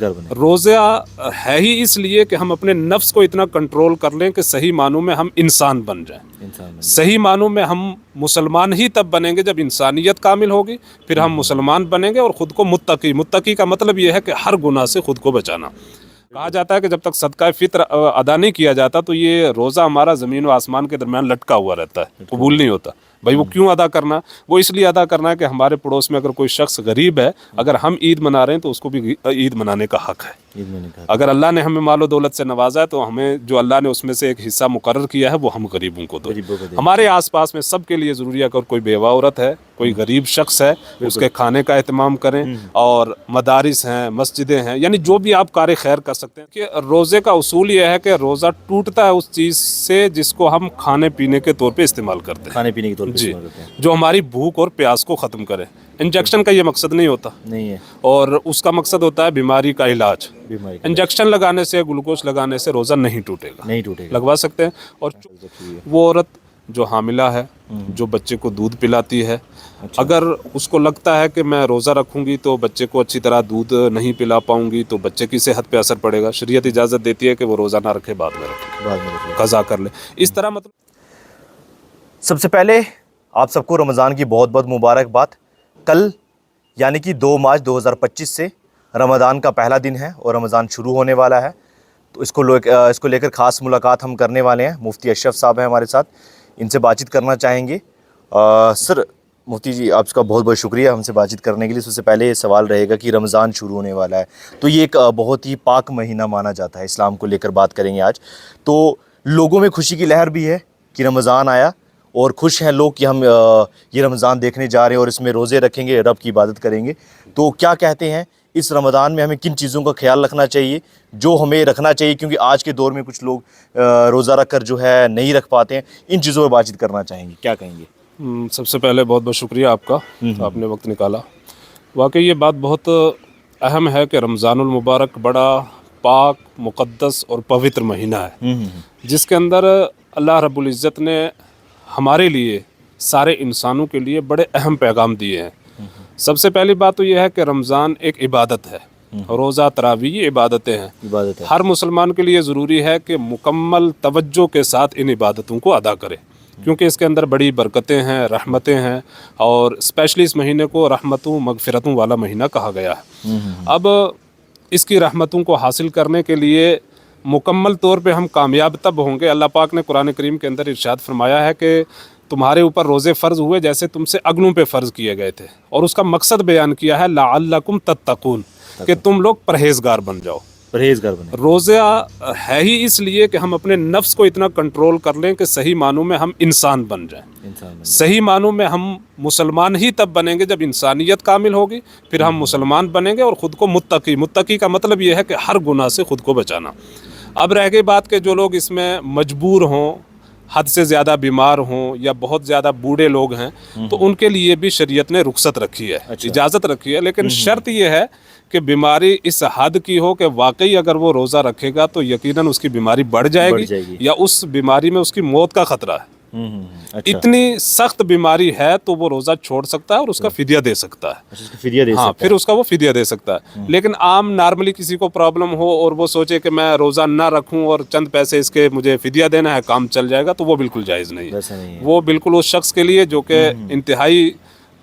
रोज़ा है ही इसलिए कि हम अपने नफ्स को इतना कंट्रोल कर लें कि सही मानों में हम इंसान बन जाएं। सही मानों में हम मुसलमान ही तब बनेंगे जब इंसानियत कामिल होगी, फिर हम मुसलमान बनेंगे और ख़ुद को मुत्तकी का मतलब ये है कि हर गुनाह से ख़ुद को बचाना। कहा जाता है कि जब तक सदका फित्र अदा नहीं किया जाता तो ये रोज़ा हमारा ज़मीन व आसमान के दरमियान लटका हुआ रहता है, कबूल नहीं होता। भाई वो क्यों अदा करना? वो इसलिए अदा करना है कि हमारे पड़ोस में अगर कोई शख्स गरीब है, अगर हम ईद मना रहे हैं तो उसको भी ईद मनाने का हक़ है। अगर अल्लाह ने हमें मालो दौलत से नवाजा है तो हमें जो अल्लाह ने उसमें से एक हिस्सा मुकर्रर किया है वो हम गरीबों को दो। हमारे आसपास में सबके लिए ज़रूरी है, अगर कोई बेवा औरत है, कोई गरीब शख्स है, उसके खाने का एहतमाम करें। और मदारिस हैं, मस्जिदें हैं, यानी जो भी आप कार खैर कर सकते हैं। कि रोज़े का उसूल ये है कि रोज़ा टूटता है उस चीज़ से जिसको हम खाने पीने के तौर पे इस्तेमाल करते हैं, खाने पीने के तौर पे जी, इस्तेमाल करते हैं, जो हमारी भूख और प्यास को ख़त्म करे। इंजेक्शन का ये मकसद नहीं होता, नहीं है, और उसका मकसद होता है बीमारी का इलाज। बीमारी इंजेक्शन लगाने से, ग्लूकोज लगाने से रोज़ा नहीं टूटेगा, नहीं टूटेगा। लगवा सकते हैं। और वो औरत जो हामिला है, जो बच्चे को दूध पिलाती है, अगर उसको लगता है कि मैं रोज़ा रखूंगी तो बच्चे को अच्छी तरह दूध नहीं पिला पाऊंगी तो बच्चे की सेहत पे असर पड़ेगा, शरीयत इजाज़त देती है कि वो रोज़ा ना रखे, बाद में रखे, कज़ा कर ले। इस तरह मतलब सबसे पहले आप सबको रमज़ान की बहुत बहुत मुबारकबाद। कल यानी कि 2 मार्च 2025 से रमज़ान का पहला दिन है और रमज़ान शुरू होने वाला है। तो इसको लेकर ख़ास मुलाकात हम करने वाले हैं। मुफ्ती अशरफ साहब हैं हमारे साथ, इनसे बातचीत करना चाहेंगे। सर, मुफ्ती जी आपका बहुत बहुत शुक्रिया हमसे बातचीत करने के लिए। सबसे पहले ये सवाल रहेगा कि रमज़ान शुरू होने वाला है तो ये एक बहुत ही पाक महीना माना जाता है, इस्लाम को लेकर बात करेंगे आज। तो लोगों में खुशी की लहर भी है कि रमज़ान आया और खुश हैं लोग कि हम ये रमज़ान देखने जा रहे हैं और इसमें रोज़े रखेंगे, रब की इबादत करेंगे। तो क्या कहते हैं इस रमज़ान में हमें किन चीज़ों का ख्याल रखना चाहिए, जो हमें रखना चाहिए, क्योंकि आज के दौर में कुछ लोग रोज़ा रख कर जो है नहीं रख पाते हैं, इन चीज़ों पर बातचीत करना चाहेंगे, क्या कहेंगे? सबसे पहले बहुत बहुत शुक्रिया आपका, आपने वक्त निकाला। वाकई ये बात बहुत अहम है कि रमज़ानुल मुबारक बड़ा पाक, मुक़द्दस और पवित्र महीना है, जिसके अंदर अल्लाह रब्बुल इज़्ज़त ने हमारे लिए, सारे इंसानों के लिए बड़े अहम पैगाम दिए हैं। सबसे पहली बात तो यह है कि रमज़ान एक इबादत है, रोज़ा, तरावी ये इबादतें हैं। इबादत है। हर मुसलमान के लिए ज़रूरी है कि मुकम्मल तवज्जो के साथ इन इबादतों को अदा करे, क्योंकि इसके अंदर बड़ी बरकतें हैं, रहमतें हैं, और स्पेशली इस महीने को रहमतों मगफिरतों वाला महीना कहा गया है। अब इसकी रहमतों को हासिल करने के लिए मुकम्मल तौर पे हम कामयाब तब होंगे। अल्लाह पाक ने कुरान करीम के अंदर इरशाद फरमाया है कि तुम्हारे ऊपर रोज़े फ़र्ज़ हुए जैसे तुमसे अगलों पे फ़र्ज़ किए गए थे, और उसका मकसद बयान किया है लअल्लकुम तत्तकून, कि तुम लोग परहेज़गार बन जाओ। परहेज़गार बने। रोज़ा है ही इसलिए कि हम अपने नफ्स को इतना कंट्रोल कर लें कि सही मानों में हम इंसान बन जाएं। सही मानों में हम मुसलमान ही तब बनेंगे जब इंसानियत कामिल होगी, फिर हम मुसलमान बनेंगे और ख़ुद को मुत्तकी का मतलब ये है कि हर गुनाह से ख़ुद को बचाना। अब रह गई बात कि जो लोग इसमें मजबूर हों, हद से ज़्यादा बीमार हों, या बहुत ज़्यादा बूढ़े लोग हैं, तो उनके लिए भी शरीयत ने रुख्सत रखी है, इजाज़त रखी है। लेकिन शर्त यह है कि बीमारी इस हद की हो कि वाकई अगर वो रोज़ा रखेगा तो यकीनन उसकी बीमारी बढ़ जाएगी या उस बीमारी में उसकी मौत का ख़तरा है। अच्छा। इतनी सख्त बीमारी है तो वो रोज़ा छोड़ सकता है और उसका फिदिया दे सकता है। फिदिया दे सकता है। फिर उसका वो फिदिया दे सकता है। लेकिन आम नॉर्मली किसी को प्रॉब्लम हो और वो सोचे कि मैं रोज़ा ना रखूं और चंद पैसे इसके मुझे फिदिया देना है, काम चल जाएगा, तो वो बिल्कुल जायज़ नहीं है। वो बिल्कुल उस शख्स के लिए जो कि इंतहाई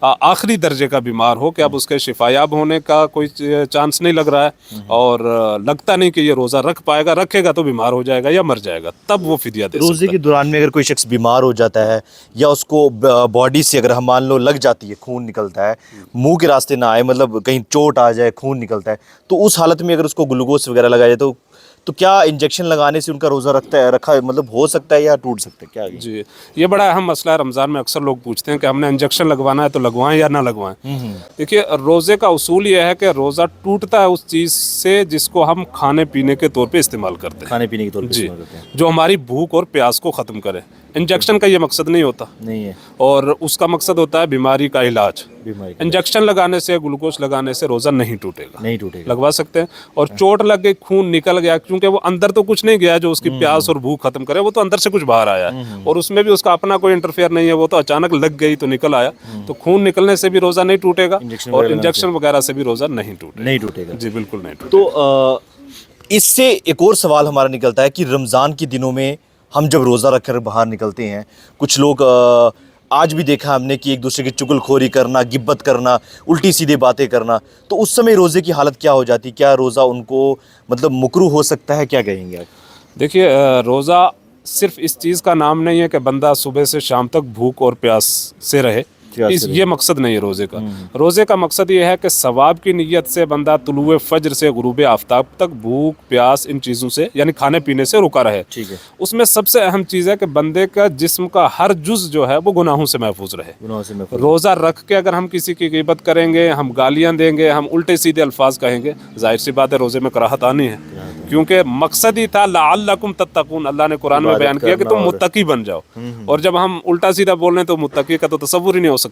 आखिरी दर्जे का बीमार हो, कि अब उसके शिफायाब होने का कोई चांस नहीं लग रहा है, और लगता नहीं कि ये रोज़ा रख पाएगा, रखेगा तो बीमार हो जाएगा या मर जाएगा, तब वो फिदिया दे सकता है। रोज़े के दौरान में अगर कोई शख्स बीमार हो जाता है या उसको बॉडी से अगर हम मान लो लग जाती है, खून निकलता है, मुंह के रास्ते ना आए, मतलब कहीं चोट आ जाए, खून निकलता है, तो उस हालत में अगर उसको ग्लूकोज वगैरह लगाया जाए तो क्या इंजेक्शन लगाने से उनका रोज़ा रखा मतलब हो सकता है या टूट सकता है, क्या? जी, ये बड़ा अहम मसला है। रमज़ान में अक्सर लोग पूछते हैं कि हमने इंजेक्शन लगवाना है तो लगवाएं या ना लगवाएं। देखिए, रोज़े का उसूल ये है कि रोज़ा टूटता है उस चीज़ से जिसको हम खाने पीने के तौर पे इस्तेमाल करते हैं, खाने पीने के तौर पे जी, इस्तेमाल करते हैं, जो हमारी भूख और प्यास को ख़त्म करे। इंजेक्शन का ये मकसद नहीं होता, नहीं है और उसका मकसद होता है बीमारी का इलाज। बीमारी का इंजेक्शन लगाने से, ग्लूकोज लगाने से रोज़ा नहीं टूटेगा। नहीं टूटेगा। लगवा सकते हैं। और चोट लग गई, खून निकल गया, क्योंकि वो अंदर तो कुछ नहीं गया जो उसकी प्यास और भूख खत्म करे, वो तो अंदर से कुछ बाहर आया है, और उसमें भी उसका अपना कोई इंटरफेयर नहीं है, वो तो अचानक लग गई तो निकल आया। तो खून निकलने से भी रोज़ा नहीं टूटेगा, और इंजेक्शन वगैरह से भी रोज़ा नहीं टूटेगा। जी बिल्कुल नहीं टूटेगा। तो इससे एक और सवाल हमारा निकलता है कि रमज़ान के दिनों में हम जब रोज़ा रख कर बाहर निकलते हैं, कुछ लोग आज भी देखा हमने कि एक दूसरे की चुगलखोरी करना, गिब्बत करना, उल्टी सीधी बातें करना, तो उस समय रोज़े की हालत क्या हो जाती? क्या रोज़ा उनको मतलब मुकरूह हो सकता है? क्या कहेंगे आप? देखिए, रोज़ा सिर्फ इस चीज़ का नाम नहीं है कि बंदा सुबह से शाम तक भूख और प्यास से रहे। ये मकसद नहीं है रोज़े का। रोज़े का मकसद ये है कि सवाब की नीयत से बंदा तुलुए फज्र से गुरूब आफ्ताब तक भूख प्यास इन चीज़ों से, यानी खाने पीने से रुका रहे। ठीक है। उसमें सबसे अहम चीज़ है कि बंदे का जिस्म का हर जुज़ जो है वो गुनाहों से महफूज रहे। गुनाहों से महफूज। रोज़ा रख के अगर हम किसी की ग़ीबत करेंगे, हम गालियाँ देंगे, हम उल्टे सीधे अल्फाज कहेंगे, जाहिर सी बात है रोज़े में कराहत आनी है, क्योंकि मकसद ही था लअल्लकुम तत्तकून। अल्लाह ने कुरान में बयान किया कि तुम मुत्तकी बन जाओ, और जब हम उल्टा सीधा बोल रहे हैं तो मुत्तकी का तो तसव्वुर ही नहीं हो सकता।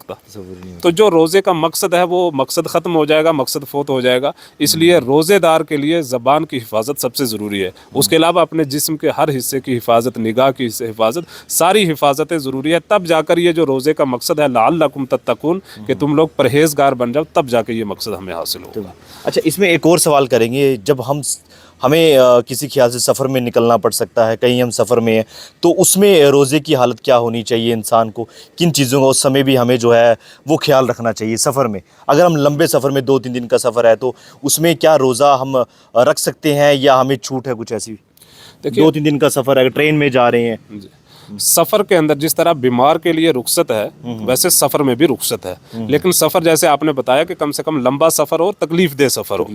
तो जो रोज़े का मकसद है वो मकसद ख़त्म हो जाएगा, मकसद फोत हो जाएगा। इसलिए रोज़ेदार के लिए ज़बान की हिफाजत सबसे ज़रूरी है। उसके अलावा अपने जिस्म के हर हिस्से की हिफाजत, निगाह की हिफाजत, सारी हिफाजतें ज़रूरी है। तब जाकर ये जो रोज़े का मकसद है लअल्लकुम तत्तकून, कि तुम लोग परहेज़गार बन जाओ, तब जाकर ये मकसद हमें हासिल होगा। अच्छा, इसमें एक और सवाल करेंगे, जब हमें किसी ख्याल से सफ़र में निकलना पड़ सकता है, कहीं हम सफ़र में हैं, तो उसमें रोज़े की हालत क्या होनी चाहिए इंसान को? किन चीज़ों का उस समय भी हमें जो है वो ख्याल रखना चाहिए सफ़र में? अगर हम लंबे सफ़र में 2-3 दिन का सफ़र है तो उसमें क्या रोज़ा हम रख सकते हैं, या हमें छूट है कुछ ऐसी? देखिए, 2-3 दिन का सफ़र है, ट्रेन में जा रहे हैं। सफ़र के अंदर जिस तरह बीमार के लिए रुखसत है, वैसे सफ़र में भी रुखसत है। लेकिन सफ़र जैसे आपने बताया कि कम से कम लंबा सफ़र हो, तकलीफ दे सफ़र हो,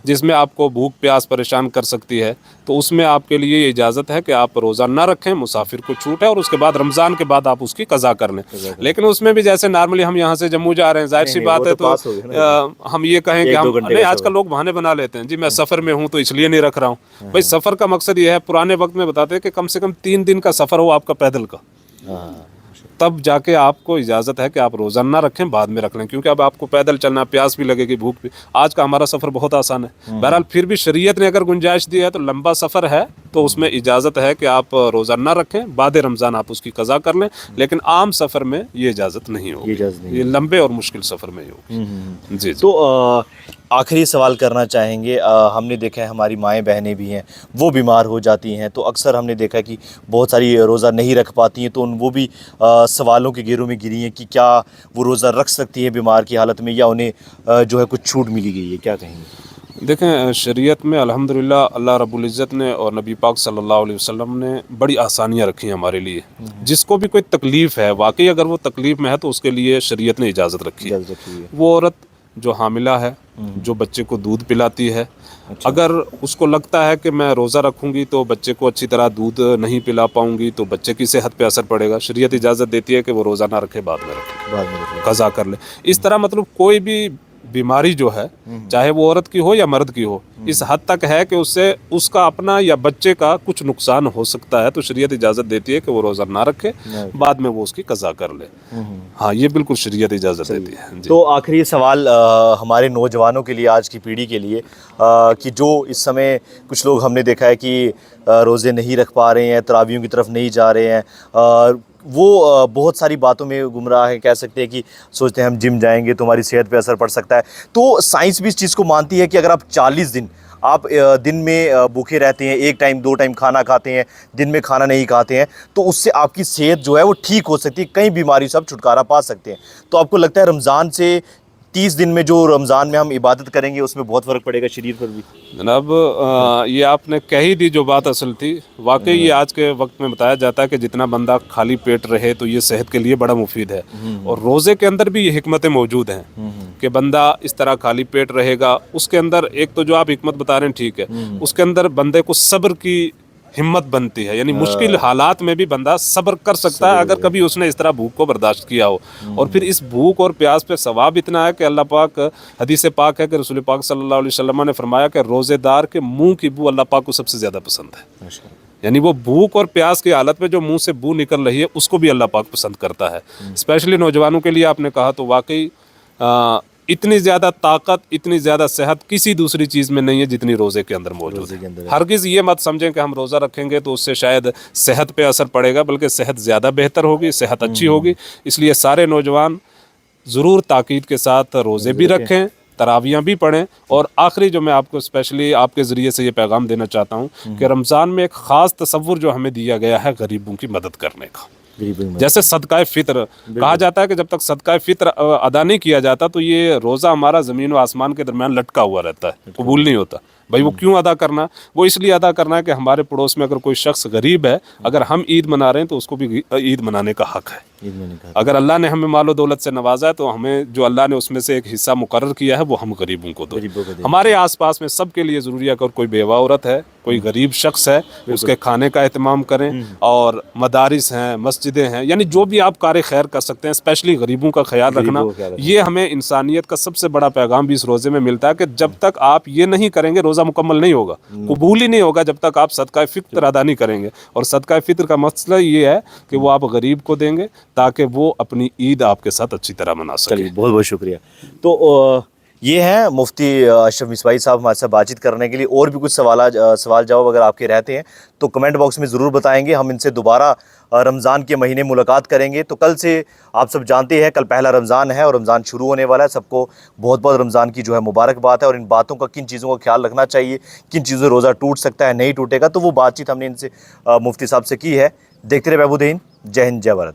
जिसमें आपको भूख प्यास परेशान कर सकती है, तो उसमें आपके लिए ये इजाज़त है कि आप रोज़ा ना रखें, मुसाफिर को छूट है, और उसके बाद रमज़ान के बाद आप उसकी कज़ा कर लें। लेकिन उसमें भी जैसे नॉर्मली हम यहाँ से जम्मू जा रहे हैं, जाहिर सी बात है, तो हम ये कहें कि हम नहीं, आजकल लोग बहाने बना लेते हैं, जी मैं सफ़र में हूँ तो इसलिए नहीं रख रहा हूँ। भाई सफ़र का मकसद ये है, पुराने वक्त में बताते हैं कि कम से कम 3 दिन का सफ़र हो आपका पैदल का, तब जाके आपको इजाज़त है कि आप रोज़ा ना रखें, बाद में रख लें, क्योंकि अब आपको पैदल चलना, प्यास भी लगेगी, भूख भी। आज का हमारा सफ़र बहुत आसान है। बहरहाल फिर भी शरीयत ने अगर गुंजाइश दी है तो लंबा सफ़र है तो उसमें इजाज़त है कि आप रोज़ा ना रखें, बाद रमज़ान आप उसकी कज़ा कर लें। लेकिन आम सफ़र में ये इजाज़त नहीं होगी, ये लंबे और मुश्किल सफ़र में ही होगी। जी। तो आखिरी सवाल करना चाहेंगे, हमने देखा है हमारी माएँ बहनें भी हैं, वो बीमार हो जाती हैं, तो अक्सर हमने देखा है कि बहुत सारी रोज़ा नहीं रख पाती हैं, तो वो भी सवालों के घेरों में घिरी हैं कि क्या वो रोज़ा रख सकती हैं बीमार की हालत में, या उन्हें जो है कुछ छूट मिली गई है? क्या कहेंगे? देखें, शरीयत में अल्हम्दुलिल्लाह अल्लाह रब्बुल इज़्ज़त ने और नबी पाक सल्लल्लाहु अलैहि वसल्लम ने बड़ी आसानियाँ रखी हैं हमारे लिए। जिसको भी कोई तकलीफ़ है, वाकई अगर वो तकलीफ़ में है, तो उसके लिए शरीयत ने इजाज़त रखी है। वो औरत जो हामिला है, जो बच्चे को दूध पिलाती है, अगर उसको लगता है कि मैं रोज़ा रखूँगी तो बच्चे को अच्छी तरह दूध नहीं पिला पाऊँगी, तो बच्चे की सेहत पे असर पड़ेगा, शरीयत इजाज़त देती है कि वो रोज़ा ना रखे, बाद में रखे, कज़ा कर ले। इस तरह मतलब कोई भी बीमारी जो है, चाहे वो औरत की हो या मर्द की हो, इस हद तक है कि उससे उसका अपना या बच्चे का कुछ नुकसान हो सकता है, तो शरीयत इजाज़त देती है कि वो रोज़ा ना रखे, बाद में वो उसकी कज़ा कर ले। हाँ, ये बिल्कुल शरीयत इजाज़त देती है। तो आखिरी सवाल हमारे नौजवानों के लिए, आज की पीढ़ी के लिए, कि जो इस समय कुछ लोग हमने देखा है कि रोज़े नहीं रख पा रहे हैं, तरावियों की तरफ नहीं जा रहे हैं, वो बहुत सारी बातों में गुमराह है, कह सकते हैं कि सोचते हैं हम जिम जाएंगे तो हमारी सेहत पे असर पड़ सकता है। तो साइंस भी इस चीज़ को मानती है कि अगर आप 40 दिन आप दिन में भूखे रहते हैं, 1 टाइम 2 टाइम खाना खाते हैं, दिन में खाना नहीं खाते हैं, तो उससे आपकी सेहत जो है वो ठीक हो सकती है, कई बीमारी से आप छुटकारा पा सकते हैं। तो आपको लगता है रमज़ान से 30 दिन में जो रमज़ान में हम इबादत करेंगे उसमें बहुत फ़र्क पड़ेगा शरीर पर भी? जनाब, ये आपने कह ही दी जो बात असल थी। वाकई ये आज के वक्त में बताया जाता है कि जितना बंदा खाली पेट रहे तो ये सेहत के लिए बड़ा मुफीद है, और रोज़े के अंदर भी ये हिकमतें मौजूद हैं कि बंदा इस तरह खाली पेट रहेगा। उसके अंदर एक तो जो आप हिकमत बता रहे हैं ठीक है, उसके अंदर बंदे को सब्र की हिम्मत बनती है, यानी मुश्किल हालात में भी बंदा सब्र कर सकता है अगर कभी उसने इस तरह भूख को बर्दाश्त किया हो। और फिर इस भूख और प्यास पे सवाब इतना है कि अल्लाह पाक, हदीस पाक है कि रसूल पाक सल्लल्लाहु अलैहि वसल्लम ने फरमाया कि रोज़ेदार के मुंह की बू अल्लाह पाक को सबसे ज़्यादा पसंद है। यानी वो भूख और प्यास की हालत में जो मुंह से बू निकल रही है उसको भी अल्लाह पाक पसंद करता है। स्पेशली नौजवानों के लिए आपने कहा तो वाकई इतनी ज़्यादा ताकत, इतनी ज़्यादा सेहत किसी दूसरी चीज़ में नहीं है जितनी रोज़े के अंदर मौजूद है। हरगिज़ ये मत समझें कि हम रोज़ा रखेंगे तो उससे शायद सेहत पे असर पड़ेगा, बल्कि सेहत ज़्यादा बेहतर होगी, सेहत अच्छी होगी। इसलिए सारे नौजवान ज़रूर ताकीद के साथ रोज़े भी रखें, तरावियाँ भी पढ़ें। और आखिरी जो मैं आपको स्पेशली आपके ज़रिए से ये पैगाम देना चाहता हूँ कि रमज़ान में एक ख़ास तसव्वुर जो हमें दिया गया है गरीबों की मदद करने का। जैसे सदका फितर कहा जाता है कि जब तक सदका फितर अदा नहीं किया जाता तो ये रोज़ा हमारा ज़मीन व आसमान के दरमियान लटका हुआ रहता है, कबूल नहीं होता। भाई वो क्यों अदा करना? वो इसलिए अदा करना है कि हमारे पड़ोस में अगर कोई शख्स गरीब है, अगर हम ईद मना रहे हैं तो उसको भी ईद मनाने का हक है। अगर अल्लाह ने हमें मालो दौलत से नवाजा है तो हमें जो अल्लाह ने उसमें से एक हिस्सा मुकर्रर किया है वो हम गरीबों को दो। हमारे आसपास में सबके लिए ज़रूरी है, अगर कोई बेवा औरत है, कोई गरीब शख्स है, उसके खाने का एहतमाम करें। और मदारिस हैं, मस्जिदें हैं, यानी जो भी आप कार खैर कर सकते हैं, स्पेशली गरीबों का ख्याल रखना। ये हमें इंसानियत का सबसे बड़ा पैगाम भी इस रोज़े में मिलता है कि जब तक आप ये नहीं करेंगे रोज़ा मुकम्मल नहीं होगा, कबूल ही नहीं होगा जब तक आप सदका फितर अदा नहीं करेंगे। और सदका फितर का मसला ये है कि वो आप गरीब को देंगे ताकि वो अपनी ईद आपके साथ अच्छी तरह मना सके। बहुत बहुत शुक्रिया। तो ये हैं मुफ्ती अशरफ मिसबाही साहब हमारे साथ बातचीत करने के लिए। और भी कुछ सवाल जवाब अगर आपके रहते हैं तो कमेंट बॉक्स में ज़रूर बताएंगे, हम इनसे दोबारा रमज़ान के महीने मुलाकात करेंगे। तो कल से आप सब जानते हैं कल पहला रमज़ान है और रमज़ान शुरू होने वाला है। सबको बहुत बहुत रमज़ान की जो है मुबारकबाद है। और इन बातों का, किन चीज़ों का ख्याल रखना चाहिए, किन चीज़ों से रोज़ा टूट सकता है, नहीं टूटेगा, तो वो बातचीत हमने इनसे मुफ्ती साहब से की है। देखते रहे महबूदीन। जय हिंद, जय भारत।